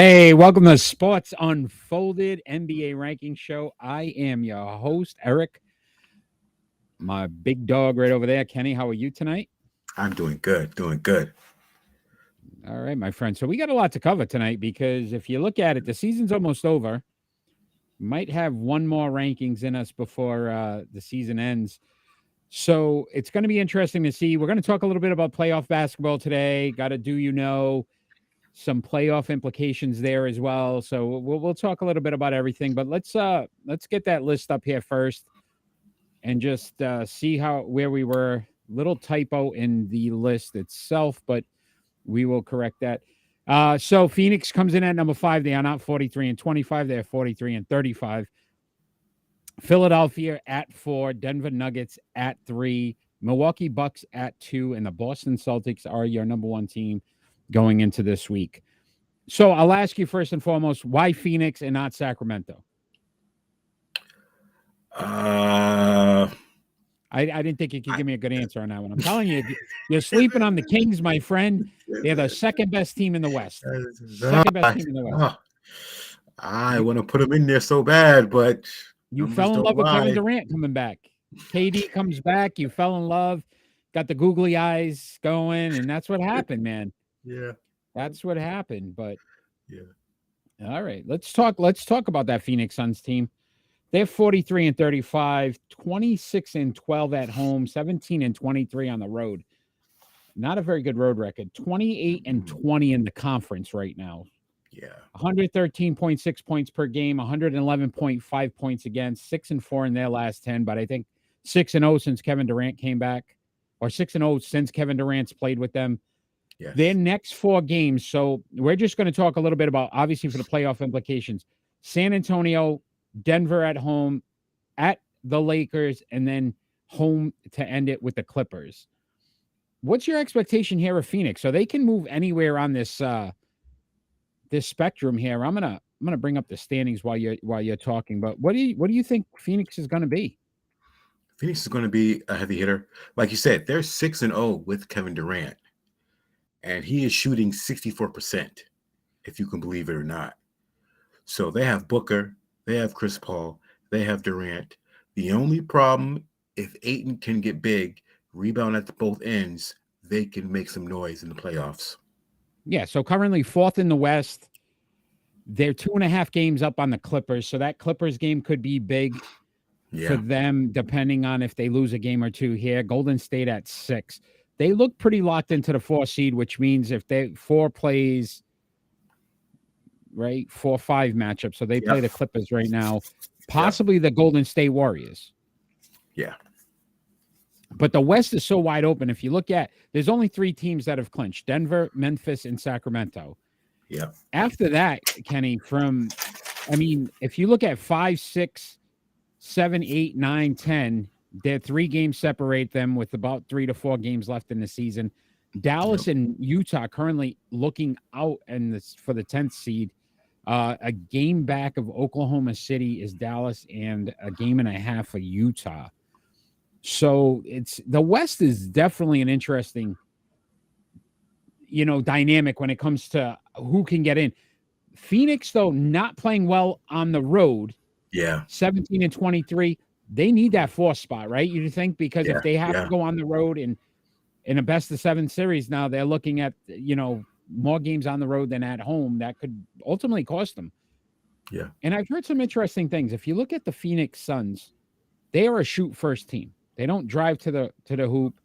Hey, welcome to Sports Unfolded NBA Ranking Show. I am your host, Eric. My big dog right over there, Kenny. How are you tonight? I'm doing good, doing good. All right, my friend. So we got a lot to cover tonight because if you look at it, the season's almost over. Might have one more rankings in us before the season ends. So it's going to be interesting to see. We're going to talk a little bit about playoff basketball today. Got to some playoff implications there as well. So we'll talk a little bit about everything, but let's get that list up here first and just see where we were. Little typo in the list itself, but we will correct that. So Phoenix comes in at number 5. They are not 43 and 25. They're 43 and 35. Philadelphia at 4. Denver Nuggets at 3. Milwaukee Bucks at 2. And the Boston Celtics are your number 1 team going into this week. So I'll ask you first and foremost, why Phoenix and not Sacramento? I didn't think you could give me a good answer on that one. I'm telling you, you're sleeping on the Kings, my friend. They're the second best team in the West. Second best team in the West. I want to put them in there so bad, but you fell in love with Kevin Durant coming back. KD comes back. You fell in love, got the googly eyes going, and that's what happened, man. Yeah, that's what happened. But yeah, all right, let's talk about that Phoenix Suns team. They're 43 and 35, 26 and 12 at home, 17 and 23 on the road. Not a very good road record. 28 and 20 in the conference right now. Yeah. 113.6 points per game, 111.5 points against, 6 and 4 in their last 10, but I think 6 and 0 since Kevin Durant came back, or 6 and 0 since Kevin Durant's played with them. Yes. Their next 4 games. So we're just going to talk a little bit about, obviously, for the playoff implications. San Antonio, Denver at home, at the Lakers, and then home to end it with the Clippers. What's your expectation here of Phoenix? So they can move anywhere on this this spectrum here. I'm gonna bring up the standings while you're talking. But what do you think Phoenix is going to be? Phoenix is going to be a heavy hitter, like you said. They're 6 and 0 with Kevin Durant, and he is shooting 64%, if you can believe it or not. So they have Booker. They have Chris Paul. They have Durant. The only problem, if Ayton can get big, rebound at both ends, they can make some noise in the playoffs. Yeah, so currently 4th in the West. They're 2.5 games up on the Clippers, so that Clippers game could be big for them, depending on if they lose a game or 2 here. Golden State at 6. They look pretty locked into the 4 seed, which means if 4 plays... right? 4-5 matchup. So they play the Clippers right now, possibly the Golden State Warriors. Yeah. But the West is so wide open. If you look at, there's only 3 teams that have clinched: Denver, Memphis, and Sacramento. Yeah. After that, Kenny, if you look at 5, 6, 7, 8, 9, 10, they're 3 games separate them with about 3 to 4 games left in the season. Dallas and Utah currently looking out for the 10th seed. A game back of Oklahoma City is Dallas, and a game and a half for Utah. So the West is definitely an interesting, dynamic when it comes to who can get in. Phoenix, though, not playing well on the road. Yeah. 17 and 23. They need that 4th spot, right? You think? Because if they have to go on the road and in a best of 7 series now, they're looking at, more games on the road than at home. That could ultimately cost them. Yeah. And I've heard some interesting things. If you look at the Phoenix Suns, they are a shoot first team. They don't drive to the hoop.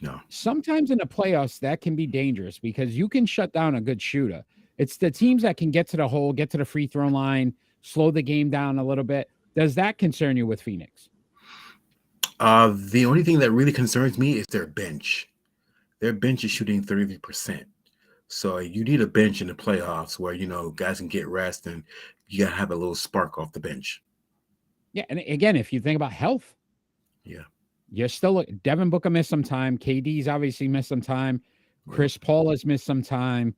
No. Sometimes in the playoffs, that can be dangerous because you can shut down a good shooter. It's the teams that can get to the hole, get to the free throw line, slow the game down a little bit. Does that concern you with Phoenix? The only thing that really concerns me is their bench. Their bench is shooting 33%. So you need a bench in the playoffs where, guys can get rest and you got to have a little spark off the bench. Yeah. And again, if you think about health, you're still Devin Booker missed some time. KD's obviously missed some time. Chris Paul has missed some time.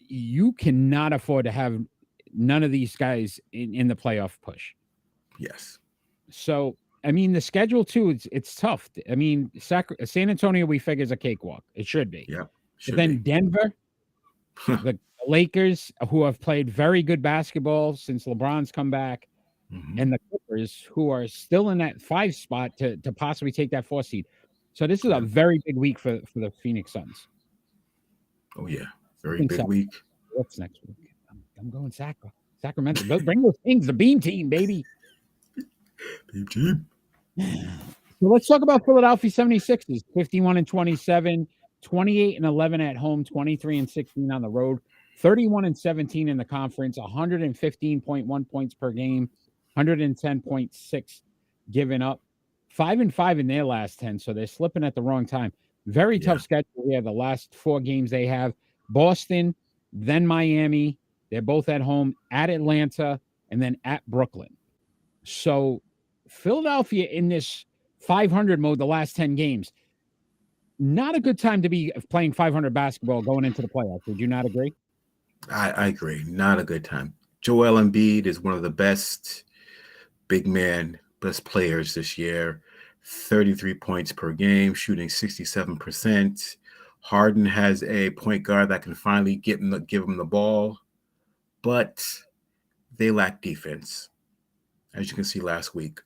You cannot afford to have none of these guys in the playoff push. Yes. So, the schedule too, it's tough. San Antonio, we figure, is a cakewalk. It should be. Yeah. But then Denver, the Lakers, who have played very good basketball since LeBron's come back, and the Clippers, who are still in that 5 spot to possibly take that 4 seed. So this is a very big week for the Phoenix Suns. Oh yeah, very big week. What's next week? I'm going Sacramento. Bring those Kings, the Beam Team, baby. Beam Team. So let's talk about Philadelphia 76ers. 51-27, 28-11 at home, 23-16 on the road, 31-17 in the conference, 115.1 points per game, 110.6 given up, 5-5 in their last 10. So they're slipping at the wrong time. Very tough schedule here. The last 4 games they have: Boston, then Miami. They're both at home, at Atlanta, and then at Brooklyn. So Philadelphia in this 500 mode the last 10 games, not a good time to be playing 500 basketball going into the playoffs. Would you not agree? I agree. Not a good time. Joel Embiid is one of the best players this year. 33 points per game, shooting 67%. Harden has a point guard that can finally give him the ball, but they lack defense, as you can see last week.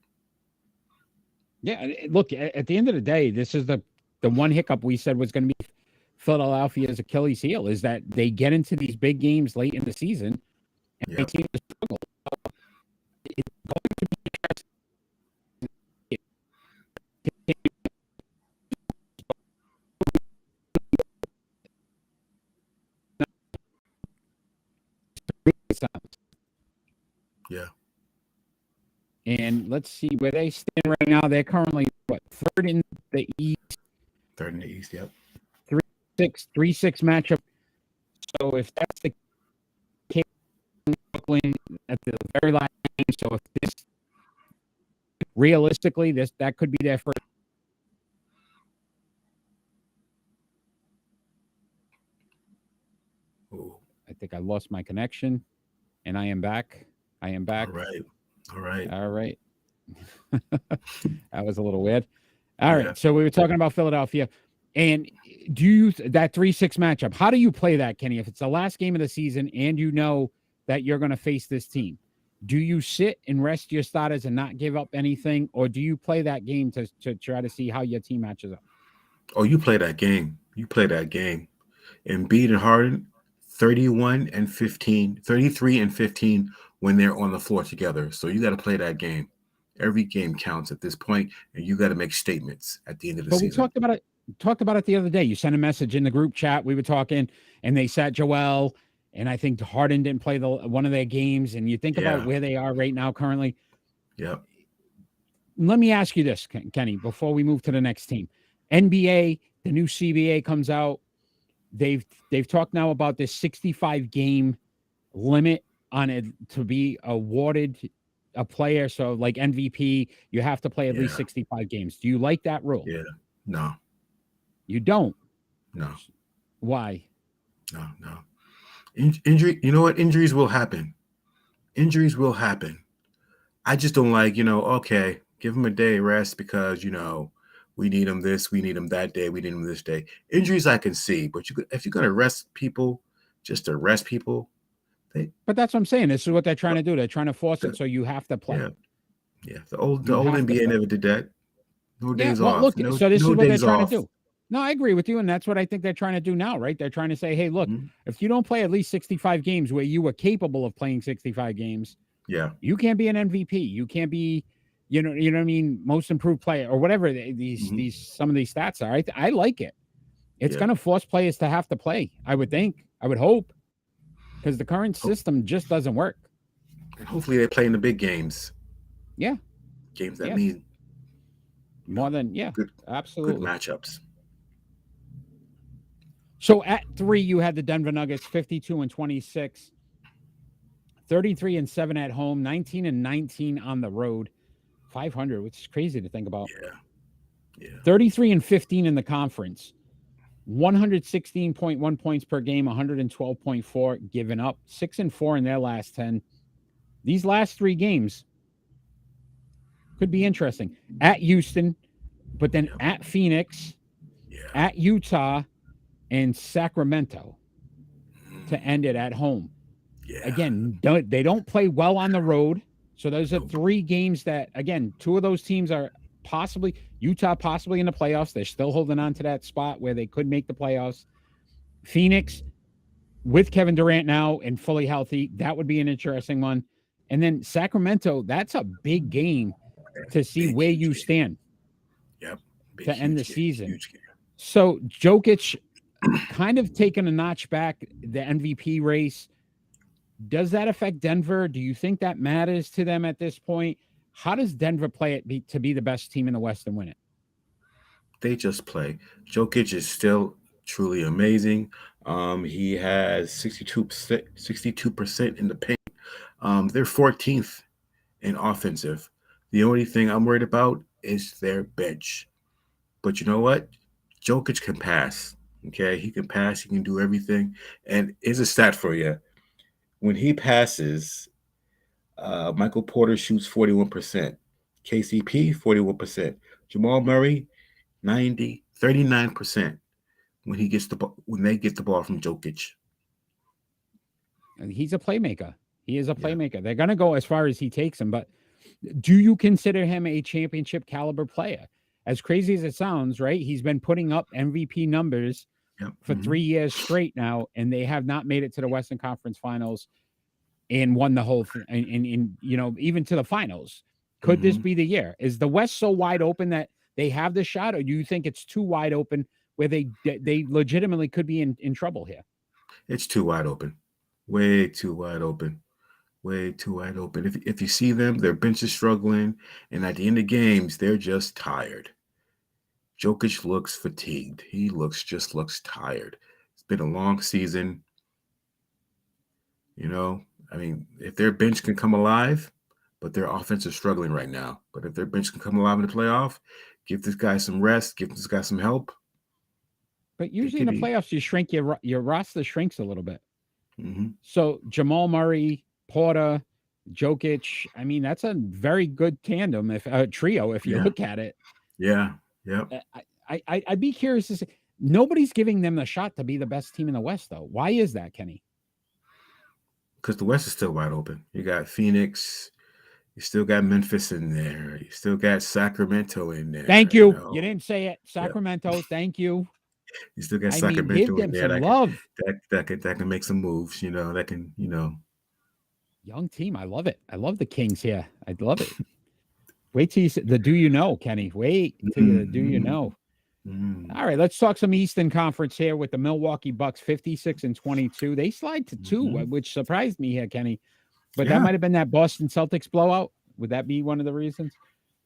Yeah, look, at the end of the day, this is the one hiccup we said was going to be Philadelphia's Achilles heel, is that they get into these big games late in the season and they seem to struggle. It's going to be interesting. Yeah. And let's see where they stand right now. They're currently third in the East. Third in the East, yep. 3-6 matchup. So if that's the case, Brooklyn at the very last game, so if this realistically that could be their first. Ooh. I think I lost my connection, and I am back. All right. That was a little weird. All right. So we were talking about Philadelphia. And do you that 3-6 matchup? How do you play that, Kenny? If it's the last game of the season and you know that you're going to face this team, do you sit and rest your starters and not give up anything, or do you play that game to try to see how your team matches up? Oh, you play that game. Embiid and Harden, 33 and 15 when they're on the floor together. So you got to play that game. Every game counts at this point, and you got to make statements at the end of the season. We talked about it the other day. You sent a message in the group chat. We were talking, and they sat Joel, and I think Harden didn't play one of their games. And you think about where they are right now currently. Yeah. Let me ask you this, Kenny, before we move to the next team. NBA, the new CBA comes out. They've talked now about this 65 game limit on it to be awarded a player. So like MVP, you have to play at least 65 games. Do you like that rule? Yeah. No. You don't? No. Why? No. Injury. You know what? Injuries will happen. I just don't like, okay, give them a day rest because, we need them this, we need them that day, we need them this day. Injuries I can see, but if you're going to rest people, just to rest people. But that's what I'm saying. This is what they're trying to do. They're trying to force it so you have to play. Yeah. The old NBA never did that. No days off. Look, so this is what they're trying to do. No, I agree with you, and that's what I think they're trying to do now, right? They're trying to say, hey, look, if you don't play at least 65 games where you were capable of playing 65 games, you can't be an MVP. You can't be, you know what I mean, most improved player or whatever some of these stats are. I like it. It's going to force players to have to play, I would think. I would hope. Because the current system just doesn't work. And hopefully they play in the big games. Yeah. Games that mean more than, absolutely. Good matchups. So at 3, you had the Denver Nuggets, 52-26, 33-7 at home, 19-19 on the road, 500, which is crazy to think about. Yeah. 33-15 in the conference. 116.1 points per game, 112.4 given up, 6-4 in their last 10. These last 3 games could be interesting. At Houston, but then at Phoenix, at Utah, and Sacramento to end it at home. Yeah. Again, they don't play well on the road. So those are 3 games that, again, 2 of those teams are possibly Utah, possibly in the playoffs. They're still holding on to that spot where they could make the playoffs. Phoenix with Kevin Durant now and fully healthy, that would be an interesting one. And then Sacramento, that's a big game to see where you stand. Yep. To end the season. Huge game. So Jokic kind of taking a notch back the MVP race. Does that affect Denver? Do you think that matters to them at this point? How does Denver play it to be the best team in the West and win it? They just play. Jokic is still truly amazing. He has 62% in the paint. They're 14th in offensive. The only thing I'm worried about is their bench. But you know what? Jokic can pass. Okay, he can pass. He can do everything. And here's a stat for you. When he passes, Michael Porter shoots 41%. KCP, 41%. Jamal Murray, 39% when they get the ball from Jokic. He's a playmaker. He is a playmaker. They're going to go as far as he takes them. But do you consider him a championship caliber player? As crazy as it sounds, right? He's been putting up MVP numbers for 3 years straight now, and they have not made it to the Western Conference Finals and won the whole thing. And even to the finals. Could this be the year? Is the West so wide open that they have the shot, or do you think it's too wide open where they legitimately could be in trouble here? It's too wide open. Way too wide open. Way too wide open. If you see them, their bench is struggling, and at the end of games, they're just tired. Jokic looks fatigued. He looks tired. It's been a long season. I mean, if their bench can come alive, but their offense is struggling right now. But if their bench can come alive in the playoff, give this guy some rest, give this guy some help. But usually in the playoffs, you shrink your roster shrinks a little bit. Mm-hmm. So Jamal Murray, Porter, Jokic. I mean, that's a very good tandem, trio, if you look at it. Yeah. Yeah. I'd be curious to see. Nobody's giving them the shot to be the best team in the West, though. Why is that, Kenny? Because the West is still wide open. You got Phoenix. You still got Memphis in there. You still got Sacramento in there. Thank you. You didn't say it. Sacramento. Yep. Thank you. You still got Sacramento in there. That can make some moves. That can. Young team. I love it. I love the Kings here. I love it. Wait till you see the do you know, Kenny. Wait till you do you know. All right, let's talk some Eastern Conference here with the Milwaukee Bucks, 56-22. They slide to 2, which surprised me here, Kenny. But that might have been that Boston Celtics blowout. Would that be one of the reasons?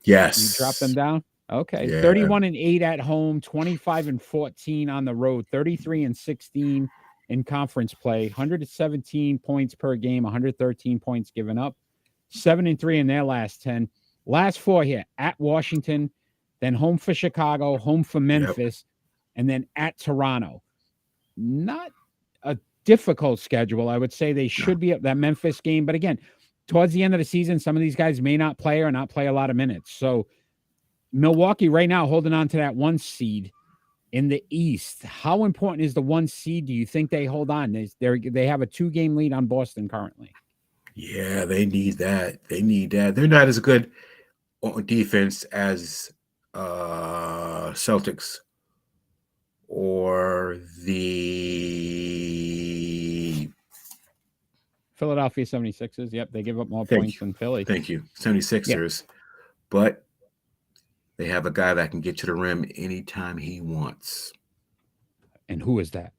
Yes. You dropped them down? Okay. 31-8 at home, 25-14 on the road, 33-16 in conference play, 117 points per game, 113 points given up, 7-3 in their last 10. Last 4 here at Washington, then home for Chicago, home for Memphis, and then at Toronto. Not a difficult schedule. I would say they should be at that Memphis game. But again, towards the end of the season, some of these guys may not play or not play a lot of minutes. So Milwaukee right now holding on to that 1 seed in the East. How important is the 1 seed? Do you think they hold on? They have a 2-game lead on Boston currently. Yeah, they need that. They're not as good on defense as Celtics or the Philadelphia 76ers. Yep, they give up more points than Philly. Thank you. 76ers. Yep. But they have a guy that can get to the rim anytime he wants. And who is that?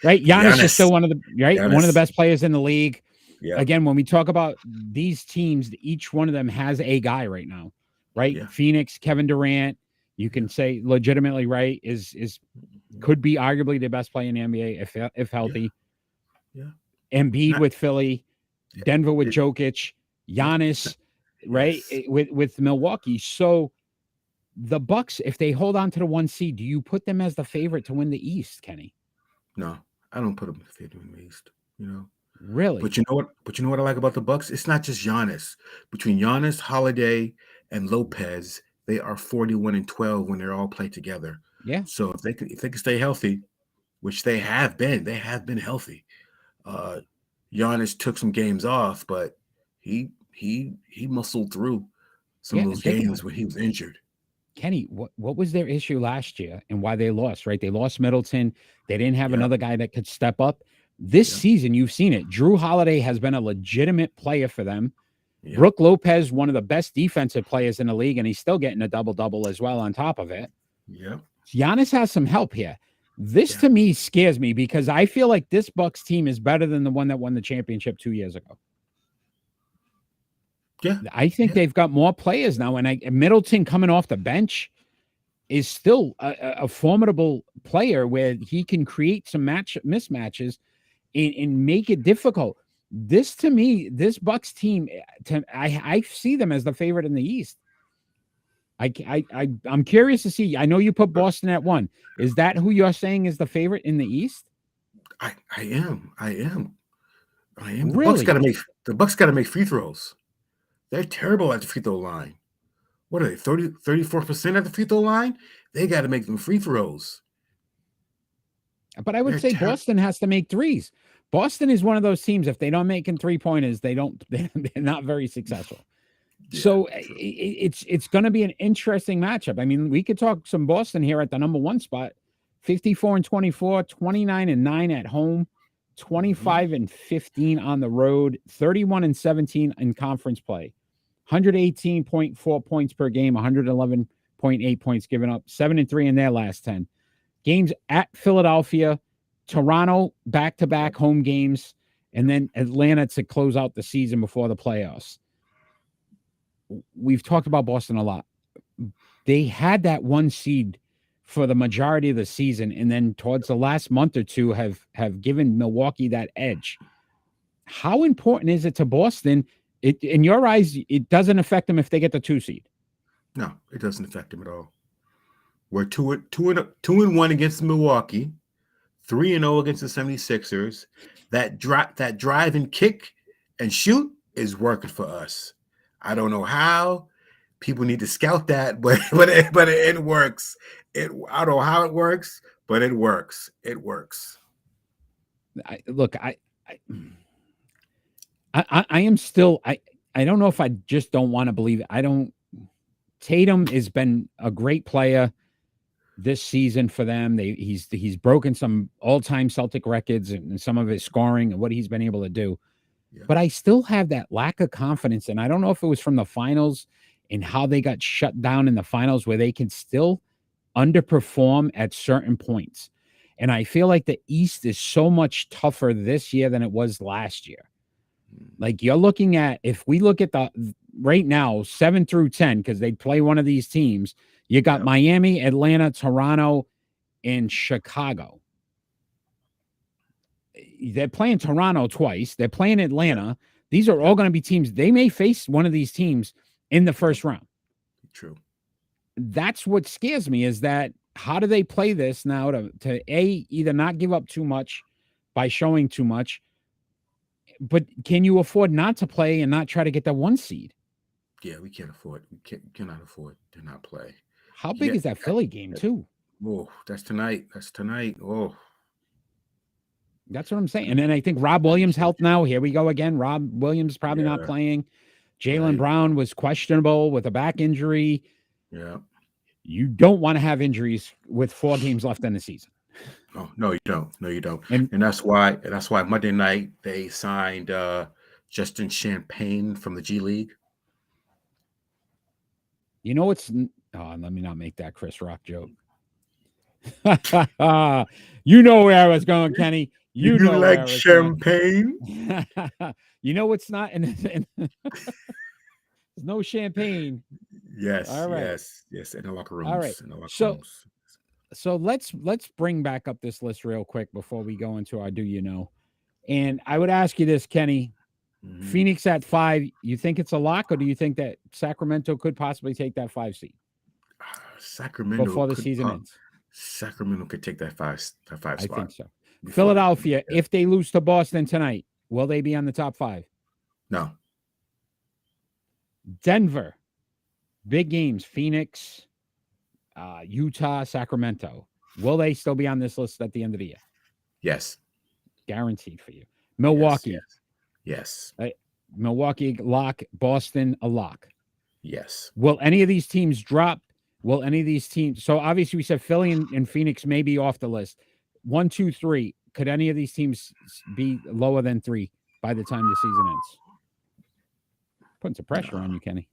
Right? Giannis is still one of the best players in the league. Yep. Again, when we talk about these teams, each one of them has a guy right now, right? Yeah. Phoenix, Kevin Durant, you can say legitimately, right, could be arguably the best player in the NBA if healthy. Yeah. Embiid with Philly, Denver with Jokic, Giannis, right, with Milwaukee. So the Bucks, if they hold on to the 1 seed, do you put them as the favorite to win the East, Kenny? No, I don't put them as the favorite to win the East. Really? But you know what I like about the Bucks? It's not just Giannis. Between Giannis, Holiday, and Lopez, they are 41-12 when they're all played together. Yeah. So if they can stay healthy, which they have been. They have been healthy. Giannis took some games off, but he muscled through some Yeah, of and those think about games when he was injured. Kenny, what was their issue last year and why they lost, right? They lost Middleton. They didn't have Yep, another guy that could step up. This yep, season, you've seen it. Drew Holiday has been a legitimate player for them. yep, Brooke Lopez, one of the best defensive players in the league, and he's still getting a double-double as well on top of it. yep, Giannis has some help here. This yeah, to me scares me because I feel like this Bucks team is better than the one that won the championship 2 years ago. yeah, I think yeah. they've got more players now, and Middleton coming off the bench is still a formidable player where he can create some mismatches and make it difficult. This to me, this Bucks team, I see them as the favorite in the East. I'm curious to see. I know you put Boston at 1. Is that who you're saying is the favorite in the East? I am. Really? The Bucks got to make free throws. They're terrible at the free throw line. What are they? 34% at the free throw line? They got to make them free throws. But I would They're say terrible. Boston has to make threes. Boston is one of those teams. If they don't make in 3-pointers, they're not very successful. Yeah, So true. it's going to be an interesting matchup. I mean, we could talk some Boston here at the number 1 spot. 54-24, 29-9 at home, Mhm. 25-15 on the road, 31-17 in conference play, 118.4 points per game, 111.8 points given up, 7-3 in their last 10 games at Philadelphia, Toronto, back-to-back home games, and then Atlanta to close out the season before the playoffs. We've talked about Boston a lot. They had that 1 seed for the majority of the season, and then towards the last month or two have given Milwaukee that edge. How important is it to Boston? In your eyes, it doesn't affect them if they get the 2 seed. No, it doesn't affect them at all. We're 2-1 against Milwaukee, 3-0 against the 76ers. That drive and kick and shoot is working for us. I don't know how. People need to scout that, but it works. I don't know how it works, but it works. It works. Look, I am still I don't know if I just don't want to believe it. I don't. Tatum has been a great player this season for them. He's broken some all-time Celtic records and some of his scoring and what he's been able to do. Yeah. But I still have that lack of confidence, and I don't know if it was from the finals and how they got shut down in the finals where they can still underperform at certain points. And I feel like the East is so much tougher this year than it was last year. Like you're looking at, if we look at the right now, 7 through 10, because they play one of these teams, you got Yep. Miami, Atlanta, Toronto, and Chicago. They're playing Toronto twice. They're playing Atlanta. Yep. These are all going to be teams. They may face one of these teams in the first round. True. That's what scares me is that how do they play this now to either not give up too much by showing too much, but can you afford not to play and not try to get that 1 seed? Yeah, we can't afford. We cannot afford to not play. How big Yeah. is that Philly game too? Oh, that's tonight. Oh, That's what I'm saying. And then I think Rob Williams health now. Here we go again. Rob Williams probably not yeah, playing. Jaylen right. Brown was questionable with a back injury. Yeah. You don't want to have injuries with 4 games left in the season. Oh, no, you don't. No, you don't. And And that's why Monday night they signed Justin Champagne from the G League. you know it's let me not make that Chris Rock joke. You know where I was going, Kenny. You know where I was champagne? going. You know it's not and there's no champagne. Yes, All right. yes. In the locker rooms. All right. In the locker So rooms. so let's bring back up this list real quick before we go into our do you know. And I would ask you this, Kenny. Mhm. Phoenix at 5. You think it's a lock, or do you think that Sacramento could possibly take that 5 seed Sacramento before the could season ends? Sacramento could take that five I think spot. so. before- Philadelphia, yeah. if they lose to Boston tonight, will they be on the top 5? No. Denver, big games, Phoenix, Utah, Sacramento. Will they still be on this list at the end of the year? Yes. Guaranteed for you. Yes. Milwaukee. Yes. Milwaukee lock. Boston a lock. Yes. Will any of these teams drop? Will any of these teams? So obviously we said Philly and Phoenix may be off the list. 1, 2, 3. Could any of these teams be lower than 3 by the time the season ends? Putting some pressure on you, Kenny.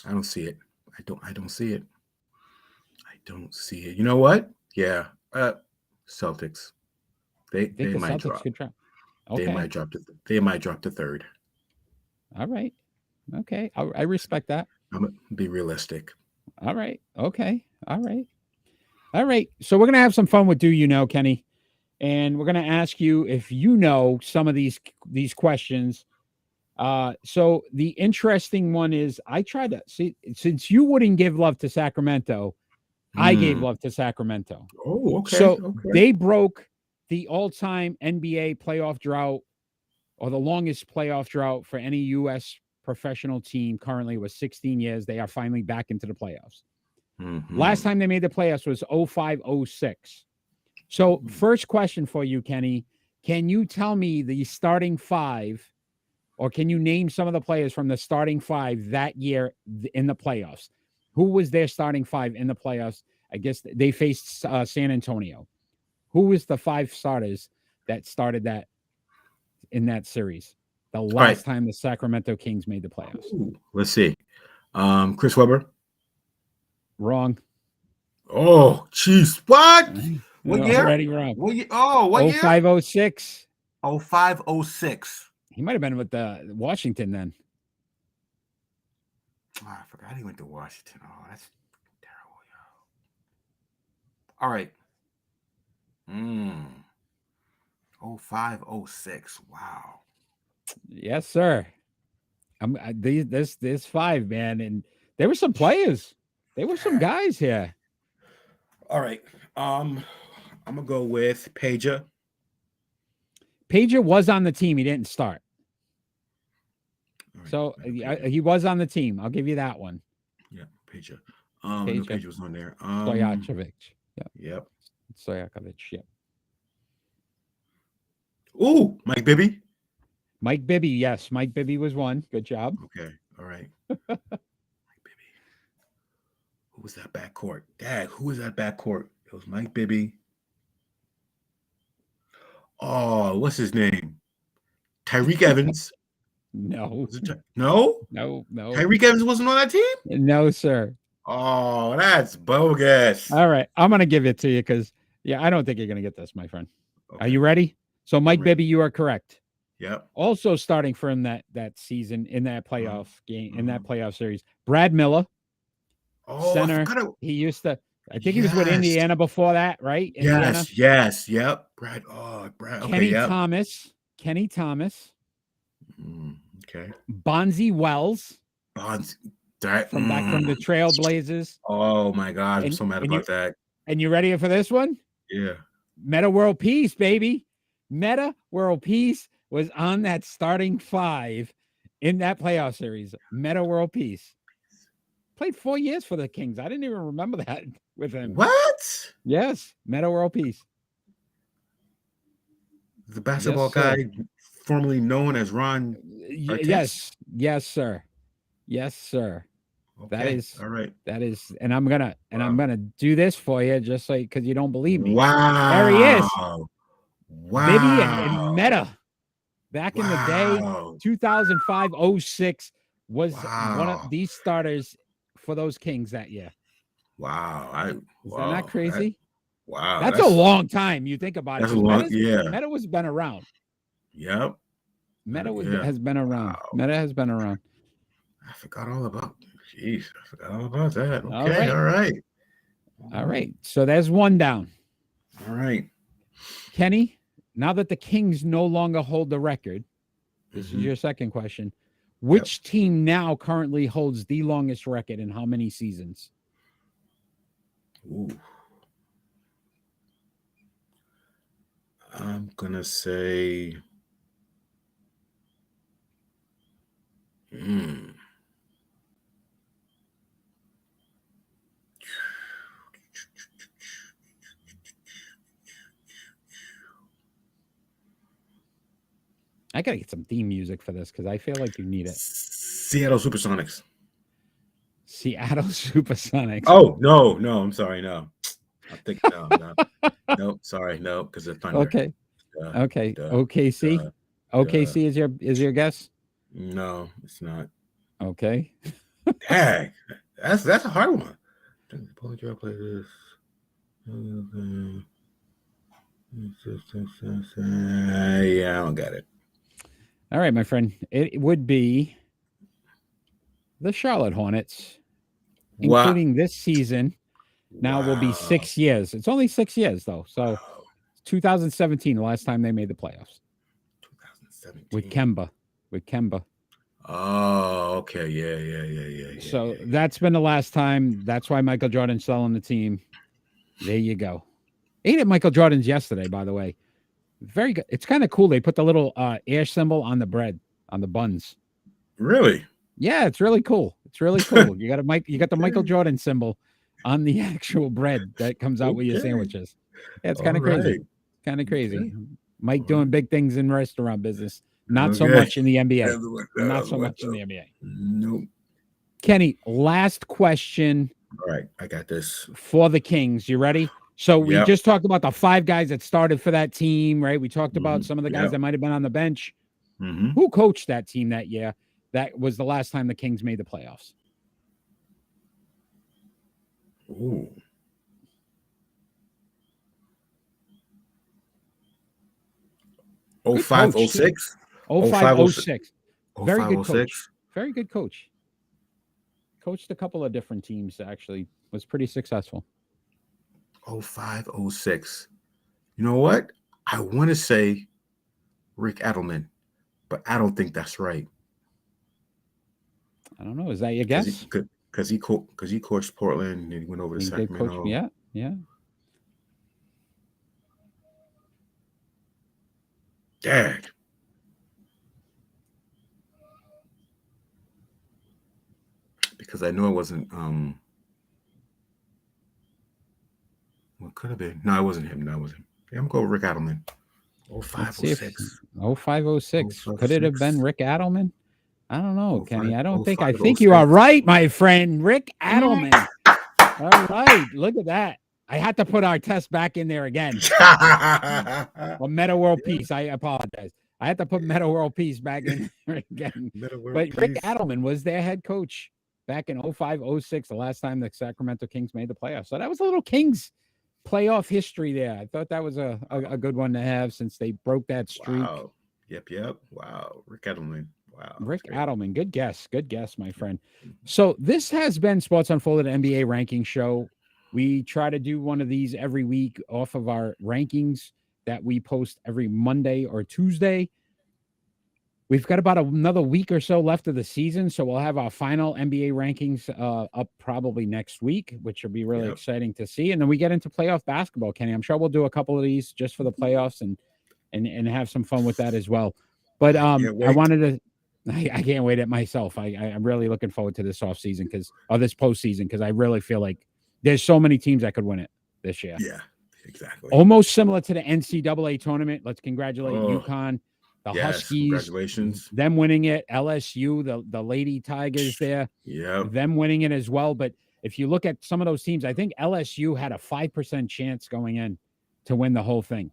I don't see it. I don't see it. I don't see it. You know what? Yeah. Celtics. They Think the might Celtics drop. could drop? Okay. They might drop to third. All right. Okay. I respect that. I'm gonna be realistic. All right. Okay. All right. All right. So we're gonna have some fun with Do You Know, Kenny, and we're gonna ask you if you know some of these questions. So the interesting one is I tried to see, since you wouldn't give love to Sacramento, I gave love to Sacramento. Oh, okay. So Okay. they broke the all-time NBA playoff drought, or the longest playoff drought for any U.S. professional team. Currently was 16 years. They are finally back into the playoffs. Last time they made the playoffs was 05-06. So first question for you, Kenny, can you tell me the starting 5, or can you name some of the players from the starting 5 that year in the playoffs? Who was their starting 5 in the playoffs? I guess they faced San Antonio. Who was the 5 starters that started that in that series? The last time the Sacramento Kings made the playoffs. Ooh, let's see. Chris Webber. Wrong. Oh, jeez. What? What year? Already wrong. What year? Oh, what year? 05-06. 05-06. He might have been with the Washington then. Oh, I forgot he went to Washington. Oh, that's terrible, yo. All right. 05-06. Wow. Yes, sir. This 5, man, and there were some players. There were some guys here. All right. I'm gonna go with Pager. Pager was on the team. He didn't start. Right, so he was on the team. I'll give you that one. Yeah, Pager. Pager was on there. Stojakovic. Yep. Stojakovic. Yep. Ooh, Mike Bibby. Mike Bibby. Yes, Mike Bibby was one. Good job. Okay. All right. Mike Bibby. Who was that backcourt? Dad, who was that backcourt? It was Mike Bibby. Oh, what's his name? Tyreek Evans. No. No? No. Tyreek Evans wasn't on that team? No, sir. Oh, that's bogus. All right. I'm going to give it to you because, I don't think you're going to get this, my friend. Okay. Are you ready? So, Mike Bibby, you are correct. Yep. Also starting for him that season in that playoff game, in that playoff series, Brad Miller. Oh, center. He used to, I think he was with Indiana before that, right? Indiana? Yes. Yep. Brad. Kenny Thomas. Kenny Thomas. Okay. Bonzi Wells. Back from the Trailblazers. Oh my God, I'm so mad about that. And you ready for this one? Yeah. Meta World Peace, baby. Meta World Peace was on that starting 5 in that playoff series. Meta World Peace. Played 4 years for the Kings. I didn't even remember that with him. What? Yes. Meta World Peace. The basketball guy formerly known as Ron Artest? Yes, sir. Yes, sir. Okay. That is all right. That is, and I'm gonna do this for you, just like because you don't believe me. Wow. There he is. Wow. Bibby and Meta. Back in the day, 2005-06 was one of these starters for those Kings that year. Wow. Isn't that crazy? Wow. That's a long time. You think about it. Meta was been around. Yep. Meta has been around. Wow. Meta has been around. I forgot all about. Jeez, I forgot all about that. Okay, all right. So there's one down. All right. Kenny, now that the Kings no longer hold the record, this is your second question. Which team now currently holds the longest record in how many seasons? Ooh. I'm going to say I gotta get some theme music for this because I feel like you need it. Seattle Supersonics. Seattle Supersonics. Oh no, I'm sorry, no. I think no, sorry, no, because of Thunder. Okay. Okay. Duh, OKC. OKC is your guess? No, it's not. Okay. Dang, that's a hard one. Play this. Yeah, I don't got it. All right, my friend. It would be the Charlotte Hornets, including this season. Now will be 6 years. It's only 6 years though. So 2017, the last time they made the playoffs. 2017 with Kemba. Oh, okay. Yeah. So that's been the last time. That's why Michael Jordan's still on the team. There you go. Ate at Michael Jordan's yesterday, by the way. Very good. It's kind of cool. They put the little air symbol on the bread, on the buns. Really? Yeah, it's really cool. It's really cool. You got the Michael Jordan symbol on the actual bread that comes out with your sandwiches. Yeah, it's kind of crazy. Kind of crazy. Okay. Mike doing big things in restaurant business. Not so much in the NBA. Not so much in the NBA. Nope. Kenny, last question. All right, I got this. For the Kings. You ready? So we just talked about the 5 guys that started for that team, right? We talked about some of the guys that might have been on the bench. Who coached that team that year? That was the last time the Kings made the playoffs. Ooh. Oh 05-06? 05-06. Very 05-06. good coach. Very good coach. Coached a couple of different teams, actually. Was pretty successful. 05-06. You know what? I want to say Rick Adelman, but I don't think that's right. I don't know. Is that your guess? Because he coached Portland and he went over to Sacramento. Yeah. Dad. Because I know it wasn't what could have been. No, it wasn't him. Yeah, I'm going with Rick Adelman. 05-06. 05-06. Could it have been Rick Adelman? I don't know, Kenny. I think 05-06. you are right, my friend. Rick Adelman. All right. Look at that. I had to put our test back in there again. Well, Meta World Peace. I apologize. I had to put Meta World Peace back in there again. But Rick Adelman was their head coach back in 05-06, the last time the Sacramento Kings made the playoffs. So that was a little Kings playoff history there. I thought that was a good one to have since they broke that streak. Wow. Yep. Wow. Rick Adelman. Wow. Rick Adelman. Good guess, my friend. So this has been Sports Unfolded NBA ranking show. We try to do one of these every week off of our rankings that we post every Monday or Tuesday. We've got about another week or so left of the season, so we'll have our final NBA rankings up probably next week, which will be really exciting to see. And then we get into playoff basketball, Kenny. I'm sure we'll do a couple of these just for the playoffs and have some fun with that as well. But I can't wait it myself. I'm really looking forward to this offseason this postseason because I really feel like there's so many teams that could win it this year. Yeah, exactly. Almost similar to the NCAA tournament. Let's congratulate UConn. The Huskies, congratulations. Them winning it. LSU, the Lady Tigers there. Yeah. Them winning it as well. But if you look at some of those teams, I think LSU had a 5% chance going in to win the whole thing.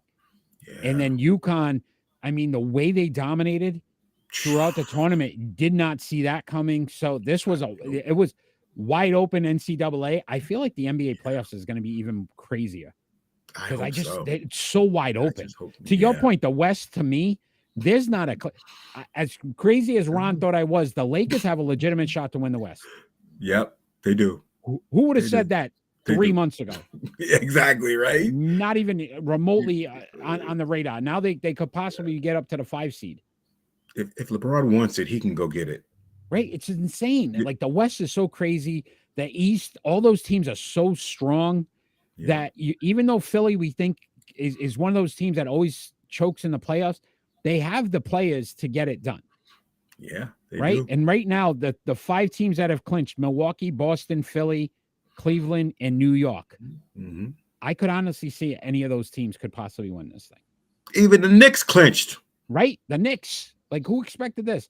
Yeah. And then UConn, I mean, the way they dominated throughout the tournament, did not see that coming. So this was it was wide open NCAA. I feel like the NBA playoffs is going to be even crazier. Because it's so wide open. To your point, the West, to me, there's not as crazy as Ron thought I was. The Lakers have a legitimate shot to win the West. Yep, they do. Who would have said that 3 months ago? Exactly, right? Not even remotely on the radar. Now they could possibly get up to the 5 seed. If LeBron wants it, he can go get it. Right? It's insane. Like the West is so crazy. The East, all those teams are so strong that even though Philly, we think is one of those teams that always chokes in the playoffs, they have the players to get it done. Yeah. Right. Do. And right now, the 5 teams that have clinched, Milwaukee, Boston, Philly, Cleveland, and New York. I could honestly see any of those teams could possibly win this thing. Even the Knicks clinched. right? The Knicks. Like, who expected this?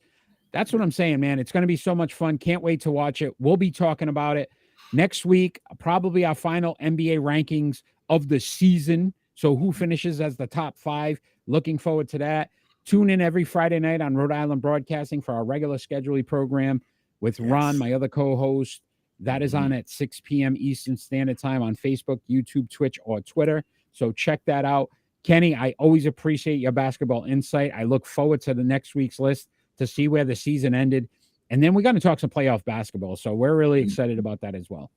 That's what I'm saying, man. It's going to be so much fun. Can't wait to watch it. We'll be talking about it next week. Probably our final NBA rankings of the season. So who finishes as the top 5? Looking forward to that. Tune in every Friday night on Rhode Island Broadcasting for our regular scheduled program with Ron, my other co-host. That is on at 6 p.m. Eastern Standard Time on Facebook, YouTube, Twitch, or Twitter. So check that out. Kenny, I always appreciate your basketball insight. I look forward to the next week's list to see where the season ended. And then we're going to talk some playoff basketball. So we're really excited about that as well.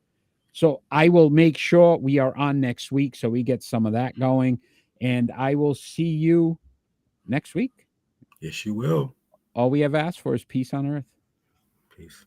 So I will make sure we are on next week so we get some of that going. And I will see you next week. Yes, you will. All we have asked for is peace on earth. Peace.